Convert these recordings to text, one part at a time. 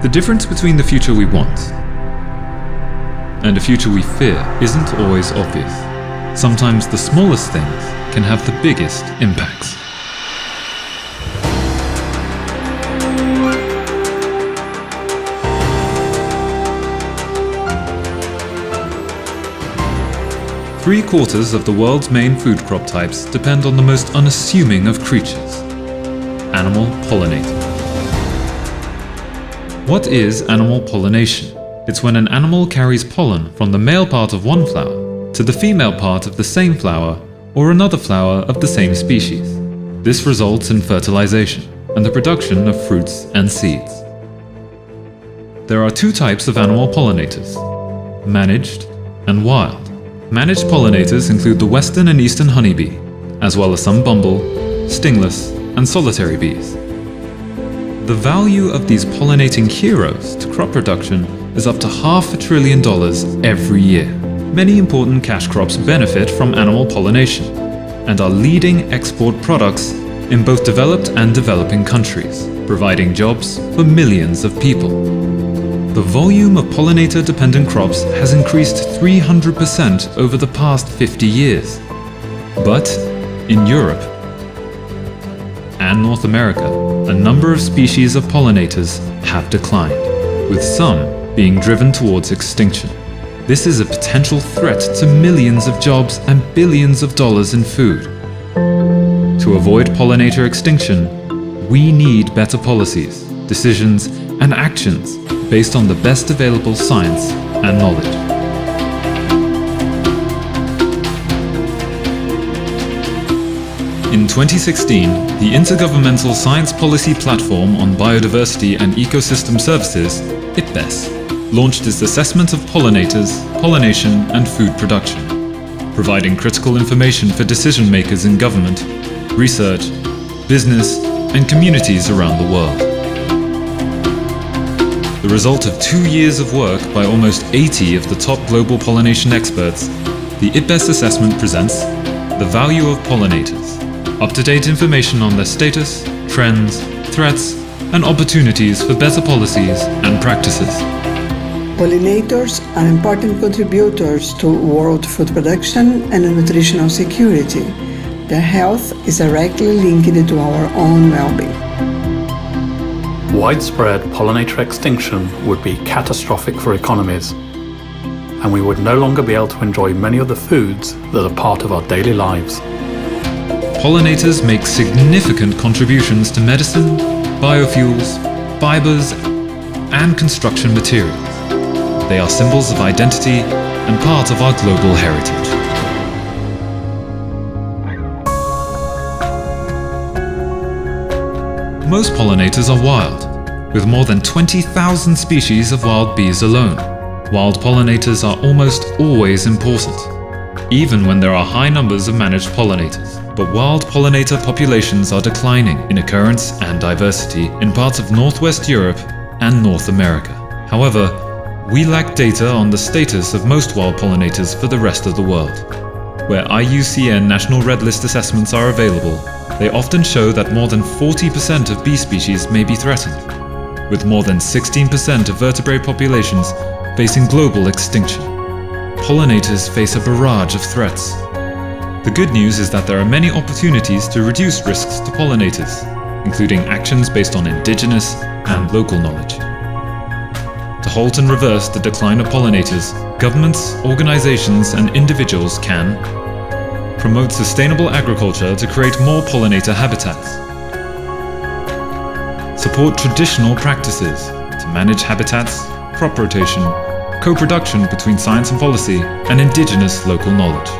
The difference between the future we want and a future we fear isn't always obvious. Sometimes the smallest things can have the biggest impacts. Three-quarters of the world's main food crop types depend on the most unassuming of creatures: animal pollinators. What is animal pollination? It's when an animal carries pollen from the male part of one flower to the female part of the same flower or another flower of the same species. This results in fertilization and the production of fruits and seeds. There are two types of animal pollinators: managed and wild. Managed pollinators include the western and eastern honeybee, as well as some bumble, stingless, and solitary bees. The value of these pollinating heroes to crop production is up to $500 billion every year. Many important cash crops benefit from animal pollination and are leading export products in both developed and developing countries, providing jobs for millions of people. The volume of pollinator-dependent crops has increased 300% over the past 50 years. But in Europe and North America, a number of species of pollinators have declined, with some being driven towards extinction. This is a potential threat to millions of jobs and billions of dollars in food. To avoid pollinator extinction, we need better policies, decisions, and actions based on the best available science and knowledge. In 2016, the Intergovernmental Science Policy Platform on Biodiversity and Ecosystem Services, IPBES, launched its assessment of pollinators, pollination, and food production, providing critical information for decision makers in government, research, business, and communities around the world. The result of 2 years of work by almost 80 of the top global pollination experts, the IPBES assessment presents the value of pollinators, up-to-date information on their status, trends, threats, and opportunities for better policies and practices. Pollinators are important contributors to world food production and nutritional security. Their health is directly linked to our own well-being. Widespread pollinator extinction would be catastrophic for economies, and we would no longer be able to enjoy many of the foods that are part of our daily lives. Pollinators make significant contributions to medicine, biofuels, fibers, and construction materials. They are symbols of identity and part of our global heritage. Most pollinators are wild, with more than 20,000 species of wild bees alone. Wild pollinators are almost always important, even when there are high numbers of managed pollinators. But wild pollinator populations are declining in occurrence and diversity in parts of Northwest Europe and North America. However, we lack data on the status of most wild pollinators for the rest of the world. Where IUCN National Red List assessments are available, they often show that more than 40% of bee species may be threatened, with more than 16% of vertebrate populations facing global extinction. Pollinators face a barrage of threats. The good news is that there are many opportunities to reduce risks to pollinators, including actions based on indigenous and local knowledge. To halt and reverse the decline of pollinators, governments, organizations, and individuals can promote sustainable agriculture to create more pollinator habitats, support traditional practices to manage habitats, crop rotation, co-production between science and policy, and indigenous local knowledge.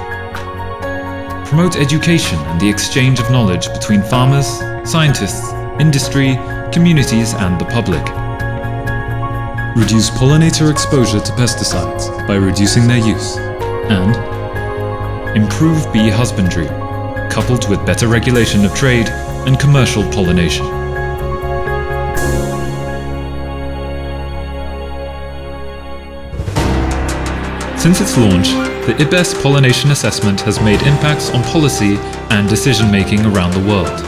Promote education and the exchange of knowledge between farmers, scientists, industry, communities, and the public. Reduce pollinator exposure to pesticides by reducing their use, and improve bee husbandry, coupled with better regulation of trade and commercial pollination. Since its launch, the IPBES pollination assessment has made impacts on policy and decision-making around the world.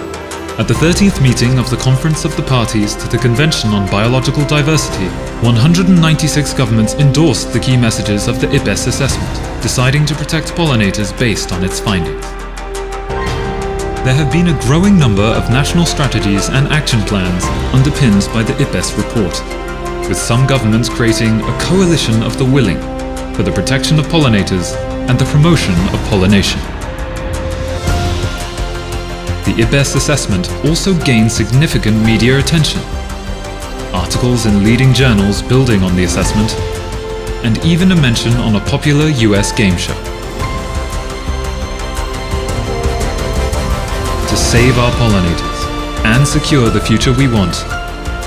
At the 13th meeting of the Conference of the Parties to the Convention on Biological Diversity, 196 governments endorsed the key messages of the IPBES assessment, deciding to protect pollinators based on its findings. There have been a growing number of national strategies and action plans underpinned by the IPBES report, with some governments creating a coalition of the willing for the protection of pollinators and the promotion of pollination. The IPBES assessment also gained significant media attention. Articles in leading journals building on the assessment, and even a mention on a popular US game show. To save our pollinators and secure the future we want,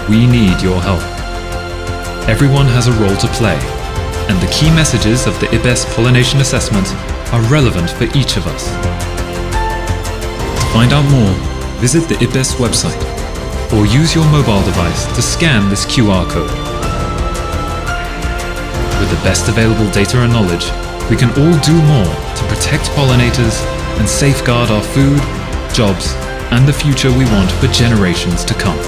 we need your help. Everyone has a role to play, and the key messages of the IPBES pollination assessment are relevant for each of us. To find out more, visit the IPBES website or use your mobile device to scan this QR code. With the best available data and knowledge, we can all do more to protect pollinators and safeguard our food, jobs, and the future we want for generations to come.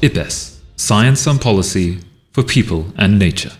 IPBES, Science and Policy for People and Nature.